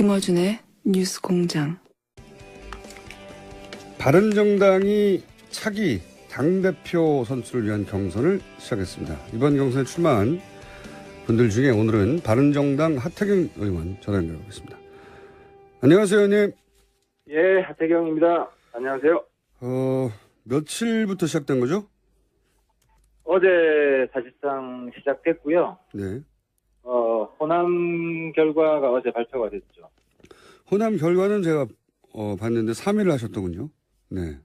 김어준의 뉴스공장. 바른정당이 차기 당대표 선출을 위한 경선을 시작했습니다. 이번 경선에 출마한 분들 중에 오늘은 바른정당 하태경 의원 전화 연결하겠습니다. 안녕하세요, 의원님. 예, 하태경입니다. 안녕하세요. 며칠부터 시작된 거죠? 어제 사실상 시작됐고요. 네. 호남 결과가 어제 발표가 됐죠. 호남 결과는 제가 봤는데 3위를 하셨더군요. 네.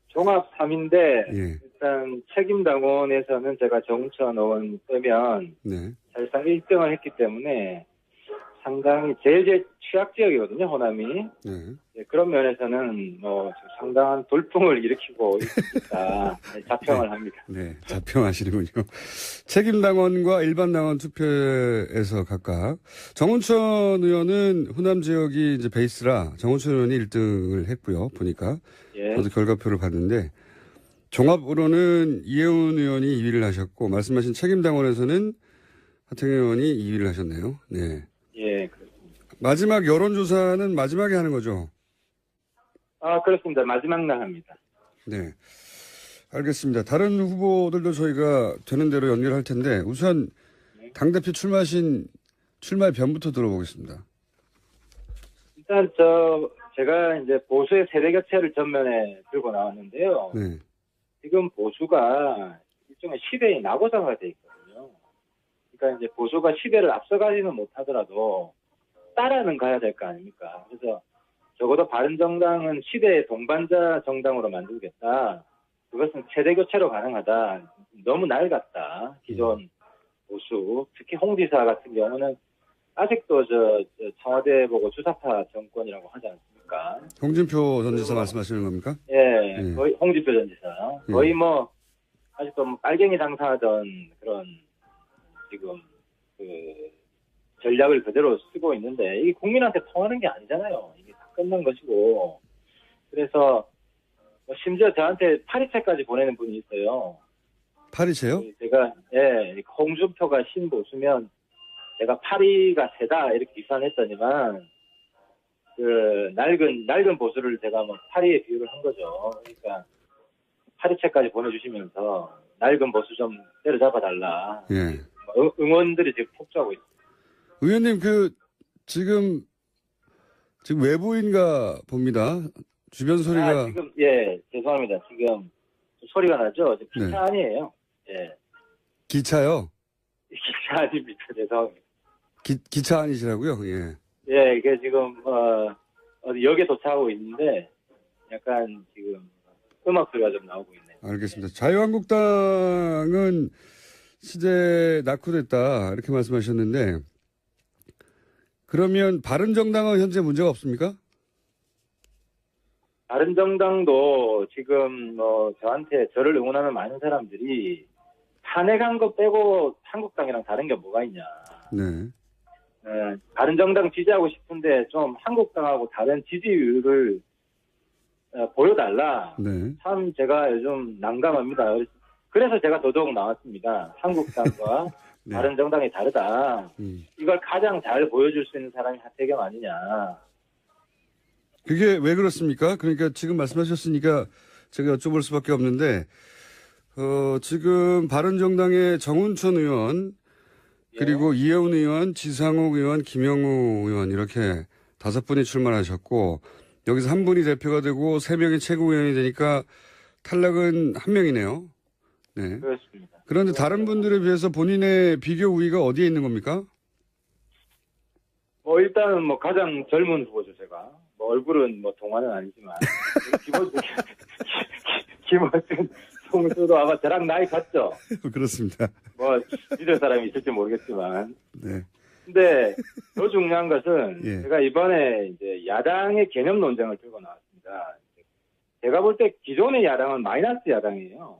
종합 3인데 예. 일단 책임당원에서는 제가 정우천 의원 빼면 네. 사실상 1등을 했기 때문에 상당히 제일 취약 지역이거든요, 호남이. 네. 예, 그런 면에서는 상당한 돌풍을 일으키고 있다. 자평을 합니다. 네, 자평하시는군요. 책임당원과 일반당원 투표에서 각각 정운천 의원은 호남 지역이 이제 베이스라 정운천 의원이 1등을 했고요. 보니까 예. 저도 결과표를 봤는데 종합으로는 이혜훈 의원이 2위를 하셨고 말씀하신 책임당원에서는 하태경 의원이 2위를 하셨네요. 네. 예, 그렇습니다. 마지막 여론조사는 마지막에 하는 거죠? 그렇습니다. 마지막 날 합니다. 네. 알겠습니다. 다른 후보들도 저희가 되는 대로 연결할 텐데 우선 당대표 출마하신 출마의 변부터 들어보겠습니다. 일단 제가 이제 보수의 세대 교체를 전면에 들고 나왔는데요. 네. 지금 보수가 일종의 시대의 낙오자가 돼 있거든요. 그러니까 이제 보수가 시대를 앞서가지는 못하더라도 따라는 가야 될 거 아닙니까? 그래서 적어도 바른정당은 시대의 동반자 정당으로 만들겠다. 그것은 세대 교체로 가능하다. 너무 낡았다. 기존 보수, 특히 홍 지사 같은 경우는 아직도 청와대 보고 주사파 정권이라고 하지 않습니까? 홍준표 전 지사 말씀하시는 겁니까? 예, 예. 거의 홍준표 전 지사. 거의 아직도 빨갱이 당사하던 그런 지금 전략을 그대로 쓰고 있는데 이게 국민한테 통하는 게 아니잖아요. 이게 다 끝난 것이고. 그래서 심지어 저한테 파리채까지 보내는 분이 있어요. 파리채요? 제가 홍준표가 신보수면 제가 파리가 세다 이렇게 비판했더니만 낡은 보수를 제가 파리에 비유를 한 거죠. 그러니까 파리채까지 보내주시면서 낡은 보수 좀 때려잡아달라. 예. 응원들이 지금 폭주하고 있습니다. 의원님 지금 외부인가 봅니다. 주변 소리가 지금 죄송합니다. 지금 소리가 나죠. 지금 기차 아니에요. 예. 기차요? 기차 아닙니다. 죄송합니다. 기차 아니시라고요? 예. 예, 이게 지금 어디 역에 도착하고 있는데 약간 지금 음악 소리가 좀 나오고 있네요. 알겠습니다. 자유한국당은 시대 낙후됐다 이렇게 말씀하셨는데 그러면 바른정당은 현재 문제가 없습니까? 바른정당도 지금 저한테 저를 응원하는 많은 사람들이 탄핵한 거 빼고 한국당이랑 다른 게 뭐가 있냐. 네. 바른정당 지지하고 싶은데 좀 한국당하고 다른 지지율을 보여달라. 네. 참 제가 요즘 난감합니다. 그래서 제가 더더욱 나왔습니다. 한국당과 네. 바른정당이 다르다. 이걸 가장 잘 보여줄 수 있는 사람이 하태경 아니냐. 그게 왜 그렇습니까? 그러니까 지금 말씀하셨으니까 제가 여쭤볼 수밖에 없는데 지금 바른정당의 정운천 의원 그리고 이혜훈 의원, 지상욱 의원, 김영우 의원 이렇게 5분이 출마하셨고 여기서 한 분이 대표가 되고 3명이 최고위원이 되니까 탈락은 1명이네요. 네. 그렇습니다. 그런데 다른 분들에 비해서 본인의 비교 우위가 어디에 있는 겁니까? 일단은 가장 젊은 후보죠, 제가. 얼굴은 동안은 아니지만. 김어준 총수도 아마 저랑 나이 같죠? 그렇습니다. 믿을 사람이 있을지 모르겠지만. 네. 근데 더 중요한 것은 예. 제가 이번에 이제 야당의 개념 논쟁을 들고 나왔습니다. 제가 볼 때 기존의 야당은 마이너스 야당이에요.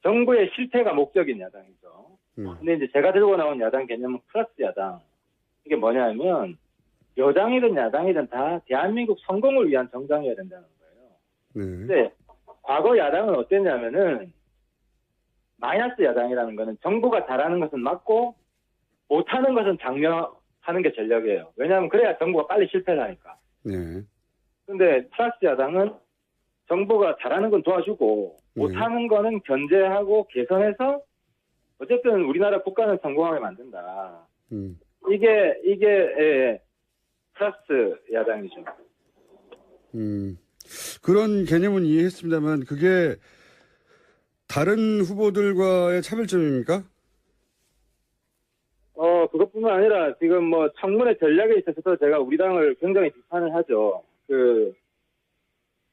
정부의 실패가 목적인 야당이죠. 근데 이제 제가 들고 나온 야당 개념은 플러스 야당. 이게 뭐냐면 여당이든 야당이든 다 대한민국 성공을 위한 정당이어야 된다는 거예요. 네. 근데 과거 야당은 어땠냐면은 마이너스 야당이라는 거는 정부가 잘하는 것은 맞고 못하는 것은 장려하는 하는 게 전략이에요. 왜냐하면 그래야 정부가 빨리 실패를 하니까. 네. 근데 플러스 야당은 정부가 잘하는 건 도와주고 못하는 거는 견제하고 개선해서 어쨌든 우리나라 국가는 성공하게 만든다. 이게 플러스 야당이죠. 그런 개념은 이해했습니다만 그게 다른 후보들과의 차별점입니까? 그것뿐만 아니라 지금 뭐 청문회 전략에 있어서도 제가 우리 당을 굉장히 비판을 하죠.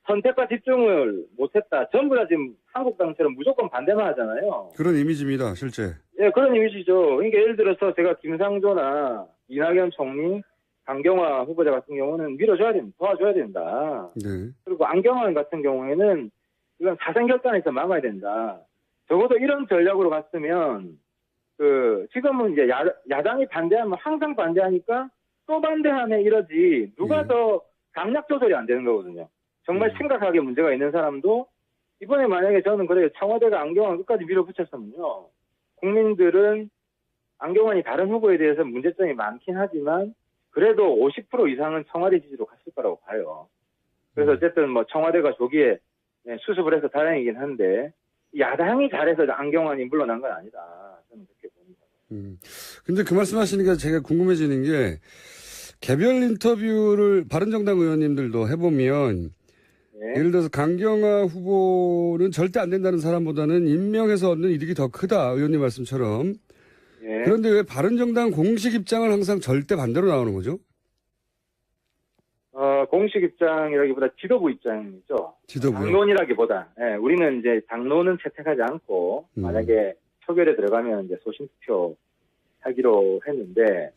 선택과 집중을 못했다. 전부 다 지금 한국당처럼 무조건 반대만 하잖아요. 그런 이미지입니다, 실제. 예, 그런 이미지죠. 그러니까 예를 들어서 제가 김상조나 이낙연 총리, 강경화 후보자 같은 경우는 밀어줘야 된다, 도와줘야 된다. 네. 그리고 안경환 같은 경우에는 이건 사생결단에서 막아야 된다. 적어도 이런 전략으로 갔으면 지금은 이제 야당이 반대하면 항상 반대하니까 또 반대하네 이러지 누가 더 강약 조절이 안 되는 거거든요. 정말 심각하게 문제가 있는 사람도 이번에 만약에 저는 그래요. 청와대가 안경환 끝까지 밀어붙였으면요. 국민들은 안경환이 다른 후보에 대해서 문제점이 많긴 하지만 그래도 50% 이상은 청와대 지지로 갔을 거라고 봐요. 그래서 어쨌든 뭐 청와대가 조기에 수습을 해서 다행이긴 한데 야당이 잘해서 안경환이 물러난 건 아니다. 저는 그렇게 봅니다. 근데 그 말씀하시니까 제가 궁금해지는 게 개별 인터뷰를 바른정당 의원님들도 해보면 예를 들어서 강경화 후보는 절대 안 된다는 사람보다는 임명해서 얻는 이득이 더 크다. 의원님 말씀처럼. 그런데 왜 바른정당 공식 입장을 항상 절대 반대로 나오는 거죠? 공식 입장이라기보다 지도부 입장이죠. 지도부요? 당론이라기보다. 우리는 이제 당론은 채택하지 않고 만약에 표결에 들어가면 이제 소신투표 하기로 했는데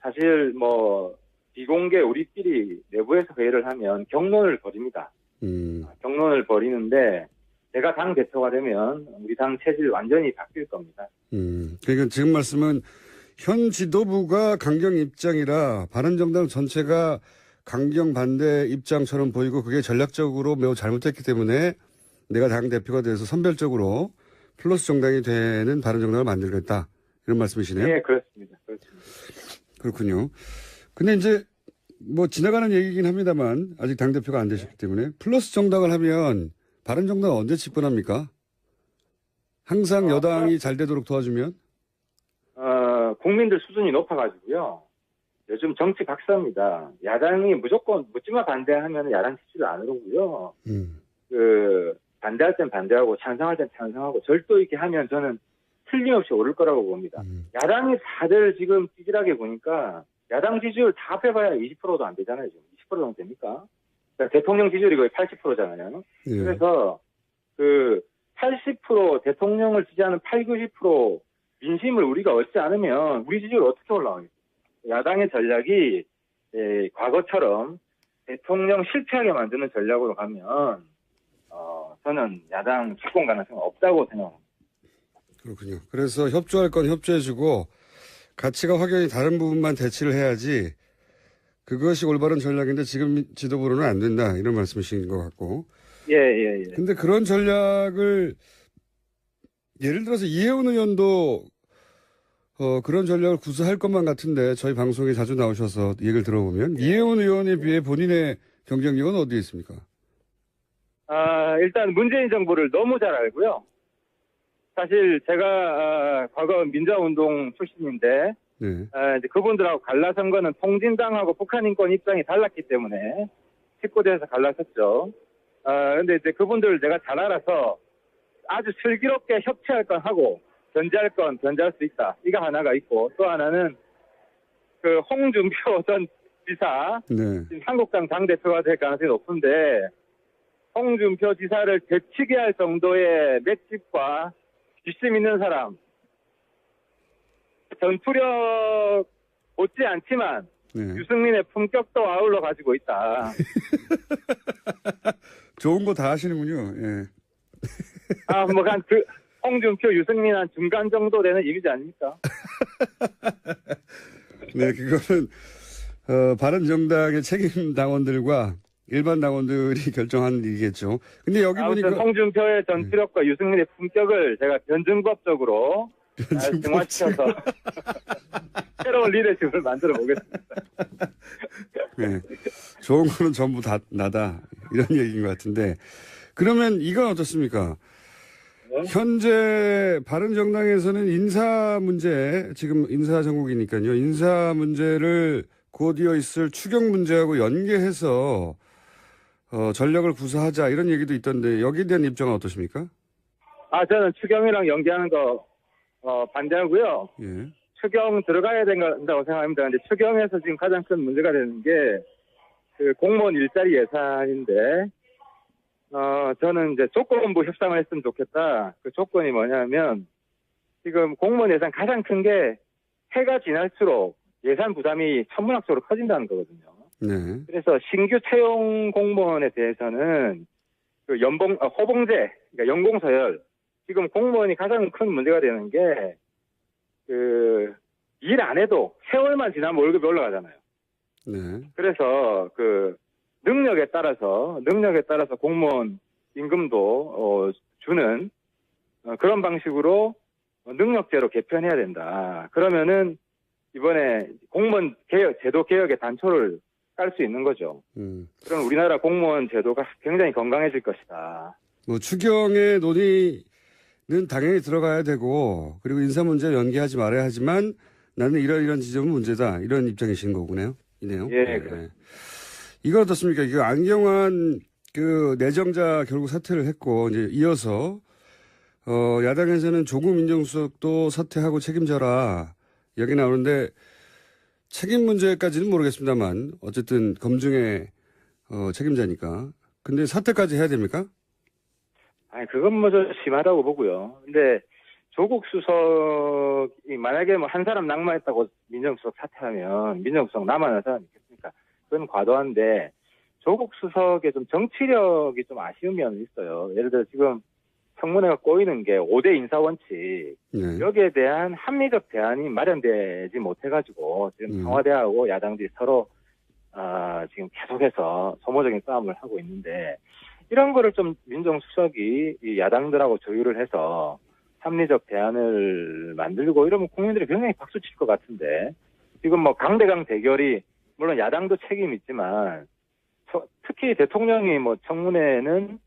사실 뭐 비공개 우리끼리 내부에서 회의를 하면 경론을 벌입니다. 경론을 벌이는데 제가 당 대표가 되면 우리 당 체질 완전히 바뀔 겁니다. 그러니까 지금 말씀은 현 지도부가 강경 입장이라 바른정당 전체가 강경 반대 입장처럼 보이고 그게 전략적으로 매우 잘못됐기 때문에 내가 당 대표가 돼서 선별적으로 플러스 정당이 되는 바른정당을 만들겠다. 이런 말씀이시네요? 네, 그렇습니다. 그렇군요. 근데 이제 뭐 지나가는 얘기긴 합니다만 아직 당대표가 안 되셨기 때문에 플러스 정당을 하면 바른정당은 언제 집권합니까? 항상 여당이 잘 되도록 도와주면? 국민들 수준이 높아가지고요. 요즘 정치 박사입니다. 야당이 무조건 묻지마 반대하면 야당 지지를 안 오르고요. 반대할 땐 반대하고 찬성할 땐 찬성하고 절도 있게 하면 저는 틀림없이 오를 거라고 봅니다. 야당이 다들 지금 찌질하게 보니까 야당 지지율 다 합해봐야 20%도 안 되잖아요. 지금 20% 정도 됩니까? 그러니까 대통령 지지율이 거의 80%잖아요. 그래서 80% 대통령을 지지하는 90% 민심을 우리가 얻지 않으면 우리 지지율 어떻게 올라가겠어요? 야당의 전략이 과거처럼 대통령 실패하게 만드는 전략으로 가면 저는 야당 집권 가능성은 없다고 생각합니다. 그렇군요. 그래서 협조할 건 협조해주고 가치가 확연히 다른 부분만 대치를 해야지 그것이 올바른 전략인데 지금 지도부로는 안 된다. 이런 말씀이신 것 같고. 예. 근데 그런 전략을 예를 들어서 이해운 의원도 그런 전략을 구사할 것만 같은데 저희 방송에 자주 나오셔서 얘기를 들어보면 이해운 의원에 비해 본인의 경쟁력은 어디에 있습니까? 일단 문재인 정부를 너무 잘 알고요. 사실 제가 과거 민주화운동 출신인데 이제 그분들하고 갈라선 거는 통진당하고 북한 인권 입장이 달랐기 때문에 19대에서 갈라섰죠. 근데 이제 그분들을 내가 잘 알아서 아주 슬기롭게 협치할 건 하고 견제할 건 견제할 수 있다. 이거 하나가 있고 또 하나는 홍준표 전 지사 지금 한국당 당대표가 될 가능성이 높은데 홍준표 지사를 되치게 할 정도의 맷집과 뒷심 있는 사람. 전투력 못지않지만 유승민의 품격도 아울러 가지고 있다. 좋은 거 다 하시는군요. 예. 홍준표, 유승민 한 중간 정도 되는 이미지 아닙니까? 네, 그거는 바른정당의 책임 당원들과 일반 당원들이 결정하는 일이겠죠. 근데 여기 보니까 홍준표의 전투력과 유승민의 품격을 제가 변증법적으로 등화시켜서 새로운 리더십을 만들어 보겠습니다. 네. 좋은 거는 전부 다 나다. 이런 얘기인 것 같은데. 그러면 이건 어떻습니까? 네? 현재 바른정당에서는 인사 문제, 지금 인사 정국이니까요. 인사 문제를 곧이어 있을 추경 문제하고 연계해서 전력을 구사하자 이런 얘기도 있던데 여기에 대한 입장은 어떠십니까? 저는 추경이랑 연계하는 거 반대하고요. 예. 추경 들어가야 된다고 생각합니다. 근데 추경에서 지금 가장 큰 문제가 되는 게 그 공무원 일자리 예산인데 저는 이제 조건부 협상을 했으면 좋겠다. 그 조건이 뭐냐면 지금 공무원 예산 가장 큰 게 해가 지날수록 예산 부담이 천문학적으로 커진다는 거거든요. 네. 그래서 신규 채용 공무원에 대해서는 그 호봉제, 그러니까 연공 서열. 지금 공무원이 가장 큰 문제가 되는 게 그 일 안 해도 세월만 지나면 월급이 올라가잖아요. 네. 그래서 그 능력에 따라서 공무원 임금도 주는 그런 방식으로 능력제로 개편해야 된다. 그러면은 이번에 공무원 개혁, 제도 개혁의 단초를 깔 수 있는 거죠. 그럼 우리나라 공무원 제도가 굉장히 건강해질 것이다. 뭐 추경의 논의는 당연히 들어가야 되고 그리고 인사 문제 연계하지 말아야 하지만 나는 이런 지점은 문제다. 이런 입장이신 거군요. 이네요. 예, 네. 그렇습니다. 이거 어떻습니까? 이거 안경환 그 내정자 결국 사퇴를 했고 이제 이어서 야당에서는 조국 민정수석도 사퇴하고 책임져라 이야기 나오는데 책임 문제까지는 모르겠습니다만 어쨌든 검증의 책임자니까. 근데 사퇴까지 해야 됩니까? 아니 그건 뭐 좀 심하다고 보고요. 근데 조국 수석이 만약에 뭐 한 사람 낙마했다고 민정수석 사퇴하면 민정수석 남아있는 사람이 있겠습니까? 그건 과도한데 조국 수석의 좀 정치력이 좀 아쉬운 면이 있어요. 예를 들어 지금 청문회가 꼬이는 게 5대 인사원칙 네. 여기에 대한 합리적 대안이 마련되지 못해가지고 지금 청와대하고 야당들이 서로 지금 계속해서 소모적인 싸움을 하고 있는데 이런 거를 좀 민정수석이 이 야당들하고 조율을 해서 합리적 대안을 만들고 이러면 국민들이 굉장히 박수 칠 것 같은데 지금 뭐 강대강 대결이 물론 야당도 책임이 있지만 특히 대통령이 뭐 청문회는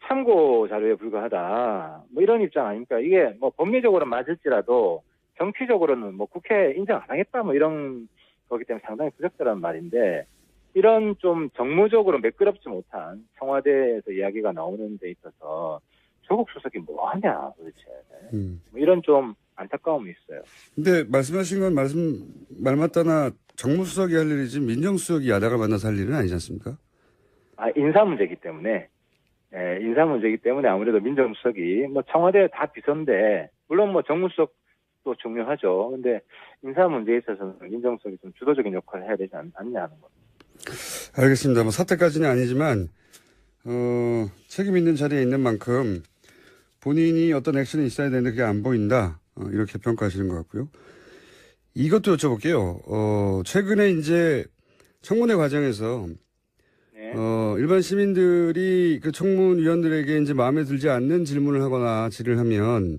참고 자료에 불과하다 뭐 이런 입장 아닙니까? 이게 뭐 법리적으로 맞을지라도 정치적으로는 뭐 국회 인정 안 하겠다 뭐 이런 거기 때문에 상당히 부적절한 말인데 이런 좀 정무적으로 매끄럽지 못한 청와대에서 이야기가 나오는 데 있어서 조국 수석이 뭐 하냐 도대체 뭐 이런 좀 안타까움이 있어요. 근데 말씀하신 건 말 맞다나 정무수석이 할 일이지 민정수석이 야당을 만나서 할 일은 아니지 않습니까? 인사 문제이기 때문에 인사 문제이기 때문에 아무래도 민정수석이 뭐 청와대 다 비서인데 물론 뭐 정무수석도 중요하죠. 근데 인사 문제에 있어서는 민정수석이 좀 주도적인 역할을 해야 되지 않냐는 거. 알겠습니다. 뭐 사태까지는 아니지만 책임 있는 자리에 있는 만큼 본인이 어떤 액션이 있어야 되는데 그게 안 보인다. 이렇게 평가하시는 것 같고요. 이것도 여쭤볼게요. 최근에 이제 청문회 과정에서 네. 일반 시민들이 그 청문위원들에게 이제 마음에 들지 않는 질문을 하거나 질의를 하면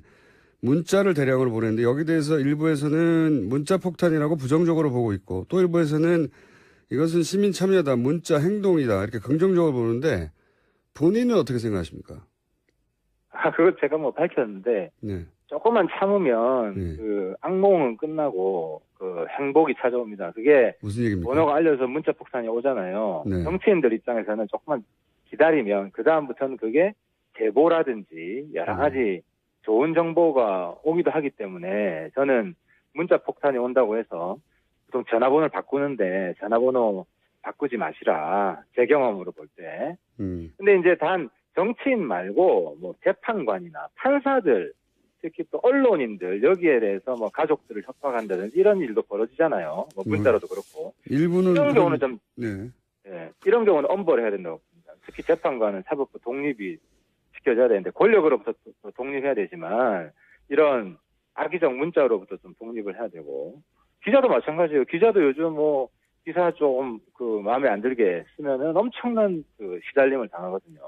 문자를 대량으로 보내는데 여기에 대해서 일부에서는 문자 폭탄이라고 부정적으로 보고 있고 또 일부에서는 이것은 시민 참여다, 문자 행동이다 이렇게 긍정적으로 보는데 본인은 어떻게 생각하십니까? 그거 제가 뭐 밝혔는데 네. 조금만 참으면 네. 그 악몽은 끝나고 그 행복이 찾아옵니다. 그게 무슨 얘기입니까? 번호가 알려서 문자 폭탄이 오잖아요. 네. 정치인들 입장에서는 조금만 기다리면 그 다음부터는 그게 제보라든지 여러 가지 좋은 정보가 오기도 하기 때문에 저는 문자 폭탄이 온다고 해서 보통 전화번호를 바꾸는데 전화번호 바꾸지 마시라. 제 경험으로 볼 때. 근데 이제 단 정치인 말고 뭐 재판관이나 판사들 특히 또 언론인들 여기에 대해서 뭐 가족들을 협박한다든지 이런 일도 벌어지잖아요. 뭐 문자로도 그렇고. 일부는 이런 경우는 좀 네. 이런 경우는 엄벌을 해야 된다고 봅니다. 특히 재판관은 사법부 독립이 지켜져야 되는데 권력으로부터 또 독립해야 되지만 이런 악의적 문자로부터 좀 독립을 해야 되고 기자도 마찬가지예요. 기자도 요즘 뭐 기사 좀 그 마음에 안 들게 쓰면은 엄청난 그 시달림을 당하거든요.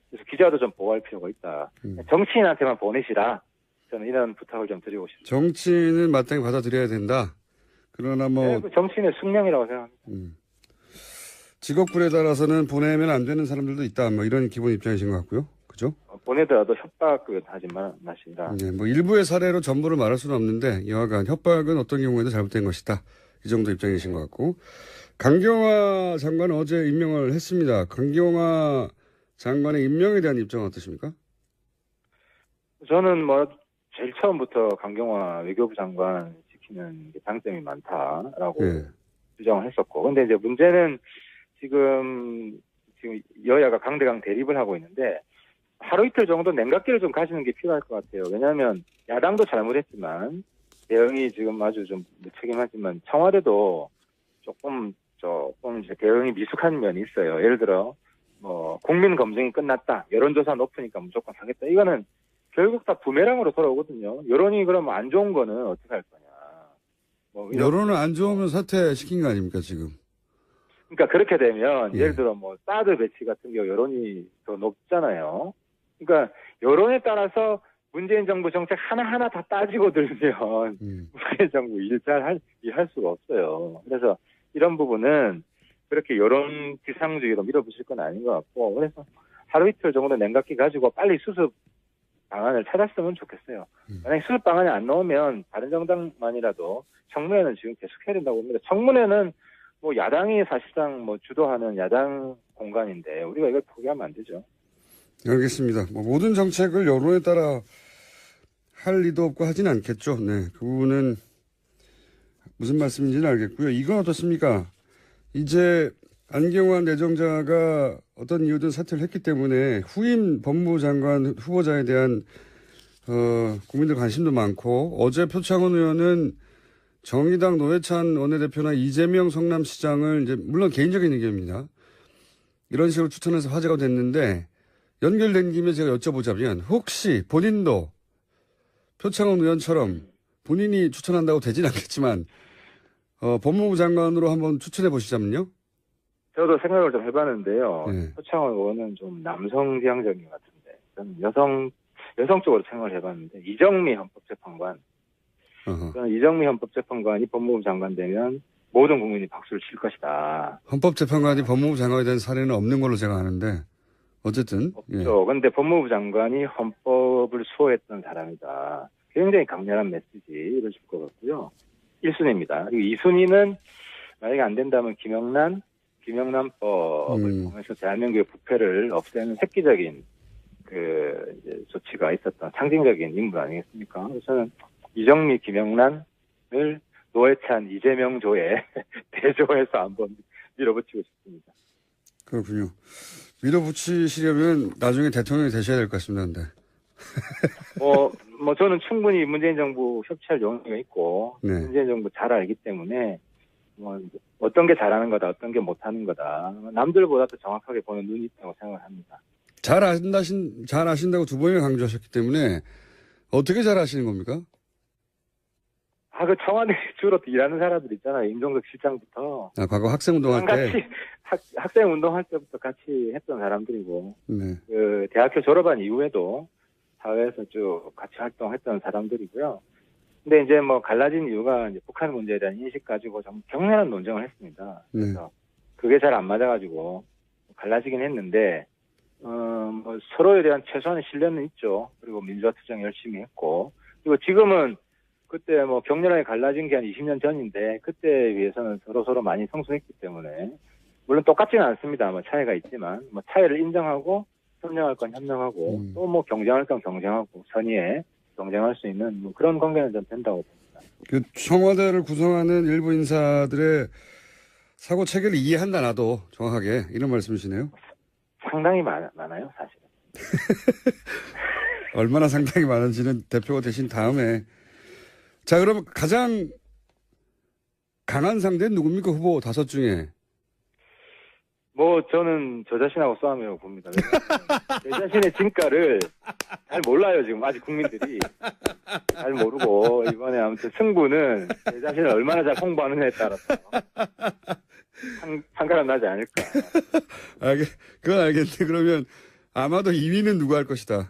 그래서 기자도 좀 보호할 필요가 있다. 정치인한테만 보내시라. 저는 이런 부탁을 좀 드리고 싶습니다. 정치는 마땅히 받아들여야 된다. 그러나 뭐 네, 그 정치인의 숙명이라고 생각합니다. 직업군에 따라서는 보내면 안 되는 사람들도 있다. 뭐 이런 기본 입장이신 것 같고요. 그죠? 보내더라도 협박을 하지 마시라. 네, 뭐 일부의 사례로 전부를 말할 수는 없는데 여하간 협박은 어떤 경우에도 잘못된 것이다. 이 정도 입장이신 것 같고. 강경화 장관은 어제 임명을 했습니다. 강경화 장관의 임명에 대한 입장은 어떠십니까? 저는 뭐 제일 처음부터 강경화 외교부 장관 시키는 게 장점이 많다라고 네. 주장을 했었고, 근데 이제 문제는 지금 여야가 강대강 대립을 하고 있는데 하루 이틀 정도 냉각기를 좀 가시는 게 필요할 것 같아요. 왜냐하면 야당도 잘못했지만 대응이 지금 아주 좀 무책임하지만 청와대도 조금 이제 대응이 미숙한 면이 있어요. 예를 들어 뭐 국민 검증이 끝났다, 여론조사 높으니까 무조건 하겠다. 이거는 결국 다 부메랑으로 돌아오거든요. 여론이 그러면 안 좋은 거는 어떻게 할 거냐. 뭐 여론은 안 좋으면 사퇴시킨 거 아닙니까 지금? 그러니까 그렇게 되면 예. 예를 들어 뭐 사드 배치 같은 경우 여론이 더 높잖아요. 그러니까 여론에 따라서 문재인 정부 정책 하나하나 다 따지고 들면 문재인 정부 일할 수가 없어요. 그래서 이런 부분은 그렇게 여론 지상주의로 밀어붙일 건 아닌 것 같고, 그래서 하루 이틀 정도 냉각기 가지고 빨리 수습 방안을 찾았으면 좋겠어요. 만약에 수습 방안이 안 나오면 다른 정당만이라도 청문회는 지금 계속해야 된다고 봅니다. 청문회는 뭐 야당이 사실상 뭐 주도하는 야당 공간인데 우리가 이걸 포기하면 안 되죠. 알겠습니다. 뭐 모든 정책을 여론에 따라 할 리도 없고 하진 않겠죠. 네, 그 부분은 무슨 말씀인지는 알겠고요. 이건 어떻습니까? 이제 안경환 내정자가 어떤 이유든 사퇴를 했기 때문에 후임 법무부 장관 후보자에 대한 국민들 관심도 많고, 어제 표창원 의원은 정의당 노회찬 원내대표나 이재명 성남시장을 이제 물론 개인적인 의견입니다. 이런 식으로 추천해서 화제가 됐는데, 연결된 김에 제가 여쭤보자면 혹시 본인도 표창원 의원처럼 본인이 추천한다고 되진 않겠지만 법무부 장관으로 한번 추천해 보시자면요. 저도 생각을 좀 해봤는데요. 네. 표창원 의원은 좀 남성 지향적인 것 같은데 저는 여성 쪽으로 생각을 해봤는데 이정미 헌법재판관. 저는 이정미 헌법재판관이 법무부 장관 되면 모든 국민이 박수를 칠 것이다. 헌법재판관이 법무부 장관에 대한 사례는 없는 걸로 제가 아는데 어쨌든. 없죠. 그런데 법무부 장관이 헌법을 수호했던 사람이다. 굉장히 강렬한 메시지를 줄 것 같고요. 1순위입니다. 그리고 2순위는 만약에 안 된다면 김영란법을 통해서 대한민국의 부패를 없애는 획기적인 이제 조치가 있었던 상징적인 인물 아니겠습니까? 그래서 저는 이정미, 김영란을 노회찬, 이재명 조에 대조해서 한번 밀어붙이고 싶습니다. 그렇군요. 밀어붙이시려면 나중에 대통령이 되셔야 될 것 같습니다. 근데. 뭐 저는 충분히 문재인 정부 협치할 용의가 있고, 네. 문재인 정부 잘 알기 때문에 뭐 어떤 게 잘하는 거다, 어떤 게 못하는 거다, 남들보다 더 정확하게 보는 눈이 있다고 생각을 합니다. 잘 아신다고 두 번이나 강조하셨기 때문에 어떻게 잘 아시는 겁니까? 그 청와대 주로 일하는 사람들 있잖아요. 임종석 실장부터. 과거 학생운동할 때. 같이 학생 운동할 때부터 같이 했던 사람들이고, 네. 대학교 졸업한 이후에도 사회에서 쭉 같이 활동했던 사람들이고요. 근데 이제 뭐 갈라진 이유가 이제 북한 문제에 대한 인식 가지고 좀 격렬한 논쟁을 했습니다. 그래서 그게 잘 안 맞아가지고 갈라지긴 했는데, 뭐 서로에 대한 최소한의 신뢰는 있죠. 그리고 민주화 투쟁 열심히 했고, 그리고 지금은 그때 뭐 격렬하게 갈라진 게 한 20년 전인데 그때에 비해서는 서로 많이 성숙했기 때문에, 물론 똑같지는 않습니다. 뭐 차이가 있지만 뭐 차이를 인정하고 협력할 건 협력하고 또 뭐 경쟁할 건 경쟁하고 선의에 경쟁할 수 있는 뭐 그런 관계는 좀 된다고 봅니다. 그 청와대를 구성하는 일부 인사들의 사고 체계를 이해한다 나도 정확하게 이런 말씀이시네요. 상당히 많아요, 사실은. 얼마나 상당히 많은지는 대표가 되신 다음에. 자, 그럼 가장 강한 상대는 누굽니까? 후보 5 중에. 뭐 저는 저 자신하고 싸움이라고 봅니다. 제 자신의 진가를 잘 몰라요. 지금 아직 국민들이 잘 모르고, 이번에 아무튼 승부는 제 자신을 얼마나 잘 홍보하느냐에 따라서 판가름 나지 않을까. 그건 알겠는데 그러면 아마도 2위는 누가 할 것이다.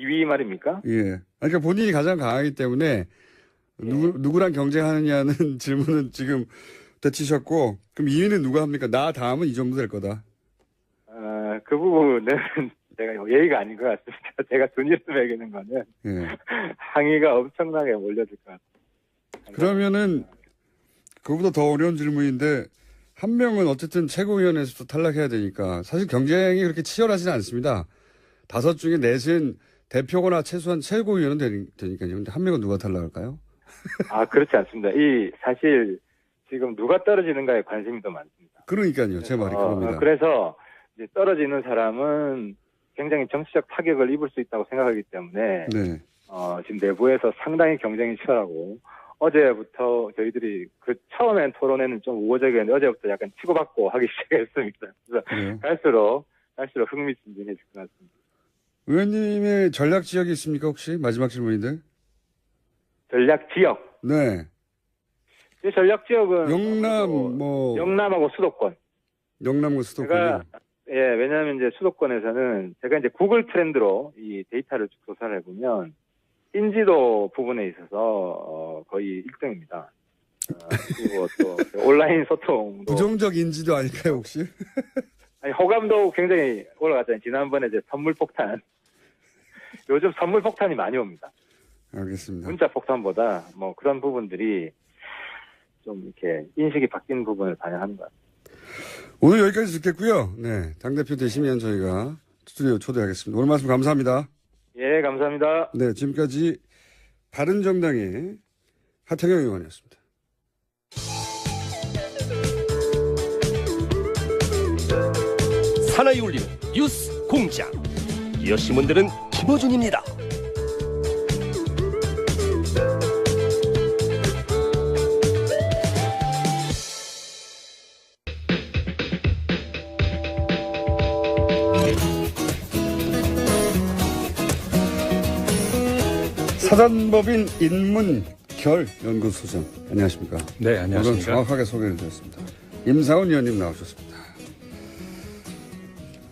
2위 말입니까? 예. 그러니까 본인이 가장 강하기 때문에 누구랑 경쟁하느냐는 질문은 지금 되치셨고, 그럼 2위는 누가 합니까? 나 다음은 이 정도 될 거다. 그 부분은 제가 예의가 아닌 것 같습니다. 제가 순위를 매기는 거는 예. 항의가 엄청나게 몰려들 것 같습니다. 그러면은 그보다 더 어려운 질문인데, 한 명은 어쨌든 최고위원회에서도 탈락해야 되니까 사실 경쟁이 그렇게 치열하지는 않습니다. 5 중에 넷은 대표거나 최소한 최고위원은 되니까요. 근데 한 명은 누가 탈락할까요? 그렇지 않습니다. 사실 지금 누가 떨어지는가에 관심이 더 많습니다. 그러니까요. 제 말이 그겁니다. 그래서 이제 떨어지는 사람은 굉장히 정치적 타격을 입을 수 있다고 생각하기 때문에 네. 지금 내부에서 상당히 경쟁이 치열하고, 어제부터 저희들이 처음엔 토론회는 좀 우호적이었는데 어제부터 약간 치고받고 하기 시작했습니다. 그래서 그래요? 갈수록 흥미진진해질 것 같습니다. 의원님의 전략 지역이 있습니까, 혹시? 마지막 질문인데. 전략 지역. 네. 제 전략 지역은 영남하고 수도권. 영남과 수도권이요. 왜냐하면 이제 수도권에서는 제가 이제 구글 트렌드로 이 데이터를 쭉 조사를 해보면 인지도 부분에 있어서 거의 1등입니다. 그리고 또 온라인 소통도 부정적 인지도 아닐까요, 혹시? 호감도 굉장히 올라갔잖아요. 지난번에 이제 선물 폭탄. 요즘 선물 폭탄이 많이 옵니다. 알겠습니다. 문자 폭탄보다 뭐 그런 부분들이 좀 이렇게 인식이 바뀐 부분을 반영하는 것 같습니다. 오늘 여기까지 듣겠고요. 네. 당대표 되시면 저희가 스튜디오 초대하겠습니다. 오늘 말씀 감사합니다. 예, 감사합니다. 네. 지금까지 바른정당의 하태경 의원이었습니다. 사나이 울리는 뉴스 공장. 이어신문들은 김어준입니다. 사단법인 인문결 연구소장. 안녕하십니까? 네, 안녕하십니까? 오늘 정확하게 소개를 드렸습니다. 임상훈 의원님 나오셨습니다.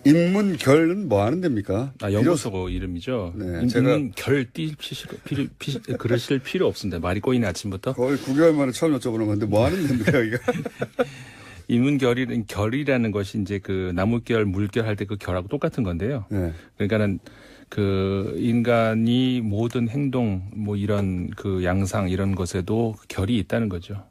인문결은 뭐 하는 데입니까? 연구소 이름이죠. 네, 인문결 그러실 필요 없습니다. 말이 꼬이네 아침부터. 거의 9개월 만에 처음 여쭤보는 건데 뭐 하는 데입니까, 여기가? 결이라는 것이 이제 그 나무결, 물결 할 때 그 결하고 똑같은 건데요. 네. 그러니까는 그 인간이 모든 행동, 뭐 이런 그 양상 이런 것에도 결이 있다는 거죠.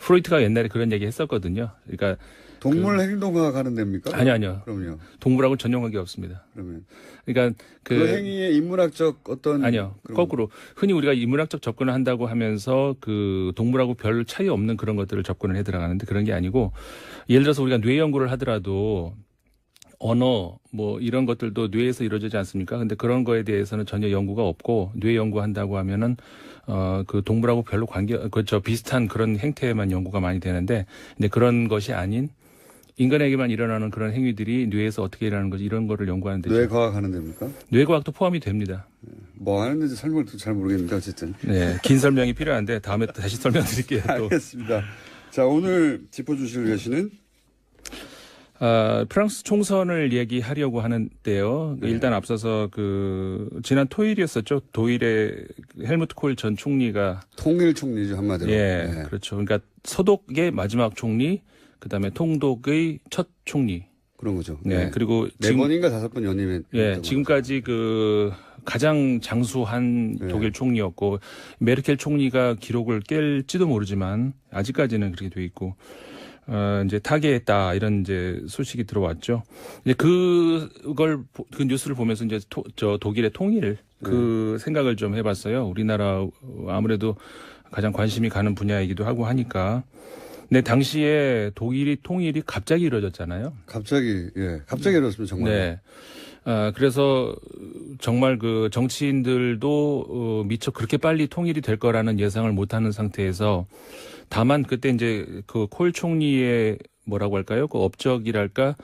프로이트가 옛날에 그런 얘기 했었거든요. 그러니까 동물 행동학 하는 데입니까? 아니요. 그럼요. 동물하고 전용한 게 없습니다. 그러면. 그러니까 그 행위의 인문학적 어떤. 아니요. 거꾸로. 흔히 우리가 인문학적 접근을 한다고 하면서 그 동물하고 별 차이 없는 그런 것들을 접근을 해 들어가는데 그런 게 아니고, 예를 들어서 우리가 뇌 연구를 하더라도 언어 뭐 이런 것들도 뇌에서 이루어지지 않습니까? 근데 그런 거에 대해서는 전혀 연구가 없고, 뇌 연구한다고 하면은 그 동물하고 별로 비슷한 그런 행태에만 연구가 많이 되는데, 근데 그런 것이 아닌 인간에게만 일어나는 그런 행위들이 뇌에서 어떻게 일어나는 거지, 이런 거를 연구하는 데죠. 뇌과학 하는 데입니까? 뇌과학도 포함이 됩니다. 뭐 하는지 설명을 잘 모르겠는데 어쨌든. 네, 긴 설명이 필요한데 다음에 또 다시 설명드릴게요. 또. 알겠습니다. 자, 오늘 짚어주실 것은 프랑스 총선을 얘기하려고 하는데요. 네. 일단 앞서서 지난 토요일이었었죠. 토요일에 헬무트 콜 전 총리가 통일 총리죠, 한마디로. 예, 네. 그렇죠. 그러니까 서독의 마지막 총리, 그다음에 통독의 첫 총리. 그런 거죠. 네, 그리고 4번인가 5번 연임했. 예, 지금까지 가장 장수한 네. 독일 총리였고, 메르켈 총리가 기록을 깰지도 모르지만 아직까지는 그렇게 돼 있고, 이제 타계했다 이런 이제 소식이 들어왔죠. 이제 그 뉴스를 보면서 이제 독일의 통일 생각을 좀 해봤어요. 우리나라 아무래도 가장 관심이 가는 분야이기도 하고 하니까. 근데 당시에 독일이 통일이 갑자기 이루어졌잖아요. 갑자기 이뤘습니다, 정말. 네. 그래서 정말 그 정치인들도 미처 그렇게 빨리 통일이 될 거라는 예상을 못하는 상태에서, 다만 그때 이제 그 콜 총리의 뭐라고 할까요? 그 업적이랄까,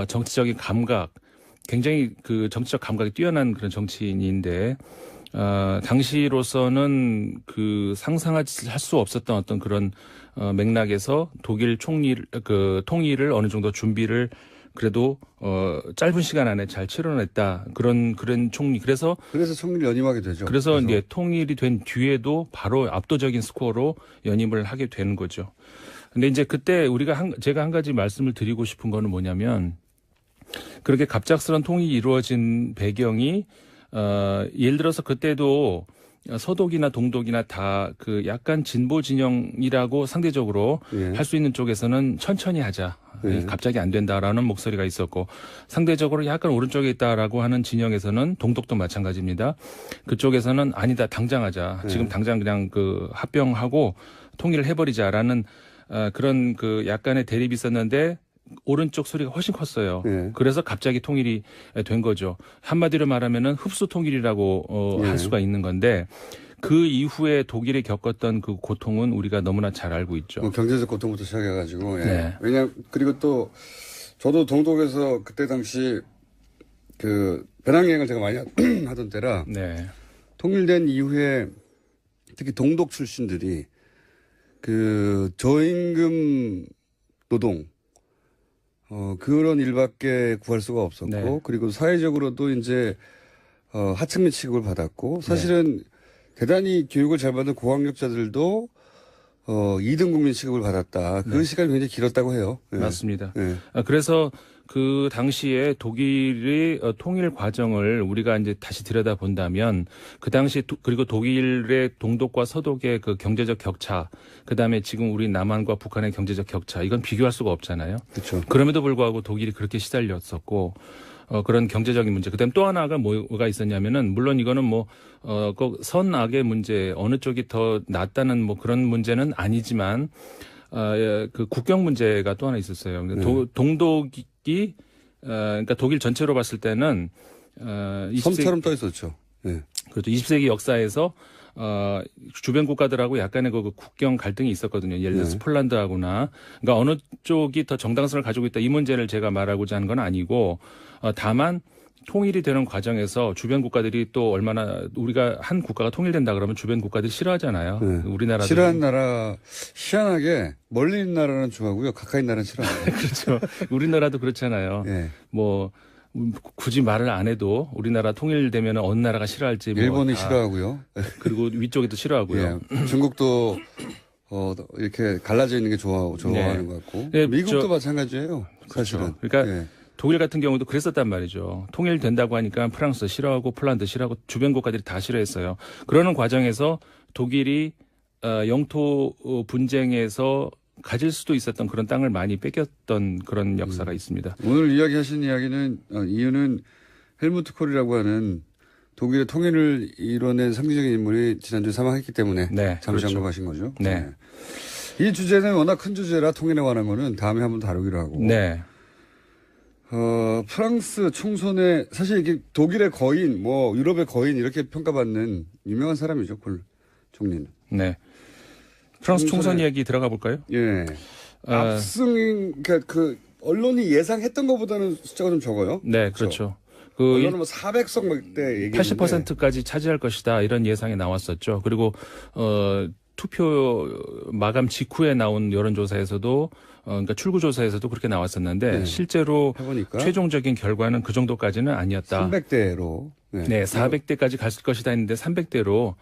정치적인 감각, 굉장히 그 정치적 감각이 뛰어난 그런 정치인인데, 당시로서는 그 상상하지 할 수 없었던 어떤 그런 맥락에서 독일 통일을 어느 정도 준비를 그래도 짧은 시간 안에 잘 치러냈다. 그런 총리. 그래서 총리를 연임하게 되죠. 그래서 이제 통일이 된 뒤에도 바로 압도적인 스코어로 연임을 하게 되는 거죠. 근데 이제 그때 제가 한 가지 말씀을 드리고 싶은 거는 뭐냐면 그렇게 갑작스런 통일이 이루어진 배경이 예를 들어서 그때도 서독이나 동독이나 다 그 약간 진보 진영이라고 상대적으로 예. 할 수 있는 쪽에서는 천천히 하자. 예. 갑자기 안 된다라는 목소리가 있었고 상대적으로 약간 오른쪽에 있다라고 하는 진영에서는 동독도 마찬가지입니다. 그쪽에서는 아니다 당장 하자. 예. 지금 당장 그냥 그 합병하고 통일을 해버리자라는 그런 그 약간의 대립이 있었는데 오른쪽 소리가 훨씬 컸어요. 예. 그래서 갑자기 통일이 된 거죠. 한마디로 말하면은 흡수 통일이라고 예. 할 수가 있는 건데 그 이후에 독일이 겪었던 그 고통은 우리가 너무나 잘 알고 있죠. 경제적 고통부터 시작해가지고. 예. 네. 그리고 또 저도 동독에서 그때 당시 그 배낭여행을 제가 많이 하던 때라 네. 통일된 이후에 특히 동독 출신들이 그 저임금 노동 그런 일밖에 구할 수가 없었고 네. 그리고 사회적으로도 이제 하층민 취급을 받았고 사실은 대단히 교육을 잘 받은 고학력자들도 2등 국민 취급을 받았다. 그 네. 시간이 굉장히 길었다고 해요. 예. 맞습니다. 예. 그래서 그 당시에 독일의 통일 과정을 우리가 이제 다시 들여다 본다면 그 당시 그리고 독일의 동독과 서독의 그 경제적 격차, 그다음에 지금 우리 남한과 북한의 경제적 격차, 이건 비교할 수가 없잖아요. 그렇죠. 그럼에도 불구하고 독일이 그렇게 시달렸었고 그런 경제적인 문제. 그다음에 또 하나가 뭐가 있었냐면은 물론 이거는 꼭 선악의 문제 어느 쪽이 더 낫다는 뭐 그런 문제는 아니지만 그 국경 문제가 또 하나 있었어요. 동독이 그러니까 독일 전체로 봤을 때는 20세기, 섬처럼 떠 있었죠. 예. 그렇죠. 20세기 역사에서 주변 국가들하고 약간의 그 국경 갈등이 있었거든요. 예를 들어서 네. 폴란드하고나 그러니까 어느 쪽이 더 정당성을 가지고 있다 이 문제를 제가 말하고자 하는 건 아니고 다만 통일이 되는 과정에서 주변 국가들이 또 얼마나 우리가 한 국가가 통일된다 그러면 주변 국가들이 싫어하잖아요. 네. 우리나라도 싫어하는 나라 희한하게 멀리 있는 나라는 좋아하고요. 가까이 있는 나라는 싫어해요. 그렇죠. 우리나라도 그렇잖아요. 예. 뭐 굳이 말을 안 해도 우리나라 통일되면 어느 나라가 싫어할지 일본이 다 싫어하고요. 그리고 위쪽에도 싫어하고요. 예. 중국도 이렇게 갈라져 있는 게 좋아하는 것 같고 네, 미국도 마찬가지예요. 사실은. 그러니까 예. 독일 같은 경우도 그랬었단 말이죠. 통일된다고 하니까 프랑스 싫어하고 폴란드 싫어하고 주변 국가들이 다 싫어했어요. 그러는 과정에서 독일이 영토 분쟁에서 가질 수도 있었던 그런 땅을 많이 뺏겼던 그런 역사가 있습니다. 오늘 이야기하신 이야기는 이유는 헬무트 콜이라고 하는 독일의 통일을 이뤄낸 상징적인 인물이 지난주에 사망했기 때문에 네, 잠시 그렇죠. 언급하신 거죠. 네. 이 주제는 워낙 큰 주제라 통일에 관한 거는 다음에 한번 다루기로 하고. 네. 프랑스 총선에 사실 이게 독일의 거인, 뭐 유럽의 거인 이렇게 평가받는 유명한 사람이죠, 콜 총리는. 네. 프랑스 총선 이야기 들어가 볼까요? 예. 압승, 그러니까 그 언론이 예상했던 것보다는 숫자가 좀 적어요. 네, 그렇죠. 그 언론은 뭐 400석 때 얘기했는데 80%까지 차지할 것이다 이런 예상이 나왔었죠. 그리고 투표 마감 직후에 나온 여론조사에서도 그러니까 출구조사에서도 그렇게 나왔었는데 네. 실제로 해보니까 최종적인 결과는 그 정도까지는 아니었다. 300대로. 네, 400대까지 갔을 것이다 했는데 300대로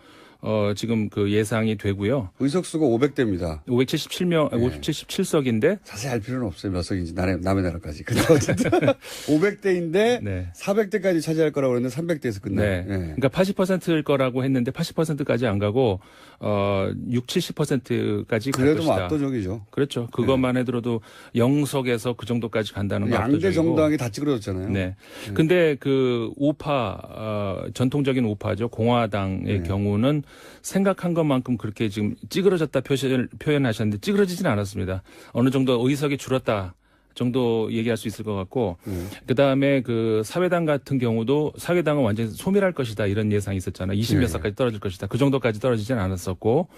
지금 그 예상이 되고요. 의석수가 500대입니다. 577석인데 자세히 알 필요는 없어요. 몇 석인지 남의 나라까지. 근데 어쨌든 500대인데 네. 400대까지 차지할 거라고 그랬는데 300대에서 끝나요. 네. 그러니까 80%일 거라고 했는데 80%까지 안 가고 70%까지 갈 그래도 뭐 것이다. 압도적이죠. 그렇죠. 그것만 해더라도 0석에서 그 정도까지 간다는 거 양대 압도적이고. 정당이 다 찌그러졌잖아요. 네. 근데 그 우파 전통적인 우파죠. 공화당의 경우는 생각한 것만큼 그렇게 지금 찌그러졌다 표현하셨는데 찌그러지진 않았습니다. 어느 정도 의석이 줄었다 정도 얘기할 수 있을 것 같고 그다음에 그 사회당 같은 경우도 사회당은 완전히 소멸할 것이다 이런 예상이 있었잖아요. 20몇 석까지 떨어질 것이다. 그 정도까지 떨어지진 않았었고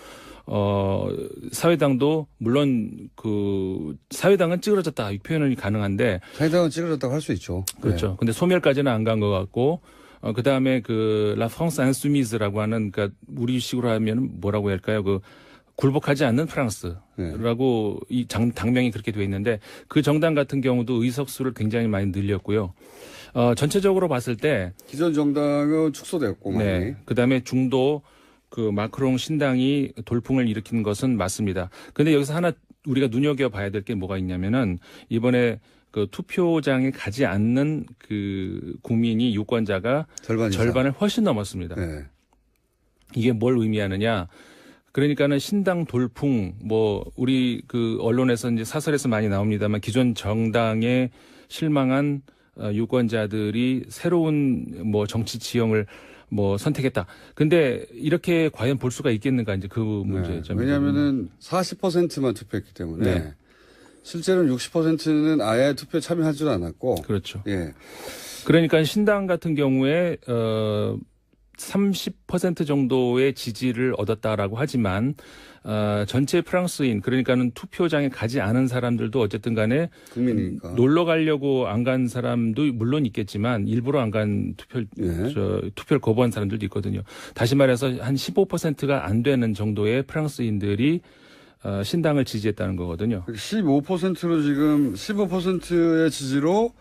사회당도 물론 그 사회당은 찌그러졌다 이 표현이 가능한데 사회당은 찌그러졌다고 할 수 있죠. 그렇죠. 근데 소멸까지는 안 간 것 같고 그다음에 그 라 프랑스 인수미즈라고 하는 그러니까 우리식으로 하면 뭐라고 해야 할까요? 그 굴복하지 않는 프랑스라고 이 당명이 그렇게 되어 있는데 그 정당 같은 경우도 의석수를 굉장히 많이 늘렸고요. 전체적으로 봤을 때 기존 정당은 축소되었고 많이. 네. 그다음에 중도 그 마크롱 신당이 돌풍을 일으킨 것은 맞습니다. 근데 여기서 하나 우리가 눈여겨봐야 될 게 뭐가 있냐면은 이번에 그 투표장에 가지 않는 그 국민이 유권자가 절반 이상. 절반을 훨씬 넘었습니다. 네. 이게 뭘 의미하느냐? 그러니까는 신당 돌풍 뭐 우리 그 언론에서 이제 사설에서 많이 나옵니다만 기존 정당에 실망한 유권자들이 새로운 뭐 정치 지형을 뭐 선택했다. 근데 이렇게 과연 볼 수가 있겠는가 이제 그 문제점. 왜냐하면은 40%만 투표했기 때문에 네. 실제로는 60%는 아예 투표에 참여하지도 않았고. 그렇죠. 예. 그러니까 신당 같은 경우에 30% 정도의 지지를 얻었다라고 하지만 전체 프랑스인 그러니까는 투표장에 가지 않은 사람들도 어쨌든 간에 국민이니까. 놀러 가려고 안 간 사람도 물론 있겠지만 일부러 안 간 투표를 거부한 사람들도 있거든요. 다시 말해서 한 15%가 안 되는 정도의 프랑스인들이 신당을 지지했다는 거거든요. 15%로 지금 15%의 지지로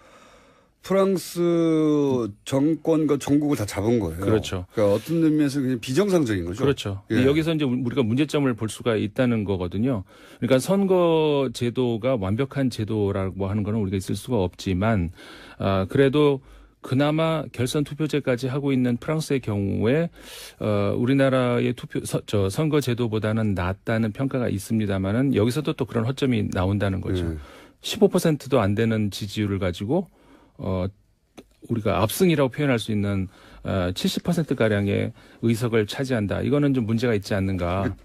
프랑스 정권과 정국을 다 잡은 거예요. 그렇죠. 그러니까 어떤 의미에서 그냥 비정상적인 거죠. 그렇죠. 예. 여기서 이제 우리가 문제점을 볼 수가 있다는 거거든요. 그러니까 선거 제도가 완벽한 제도라고 하는 거는 우리가 있을 수가 없지만, 그래도 그나마 결선 투표제까지 하고 있는 프랑스의 경우에 우리나라의 선거 제도보다는 낫다는 평가가 있습니다만은 여기서도 또 그런 허점이 나온다는 거죠. 15%도 안 되는 지지율을 가지고 우리가 압승이라고 표현할 수 있는 70%가량의 의석을 차지한다. 이거는 좀 문제가 있지 않는가.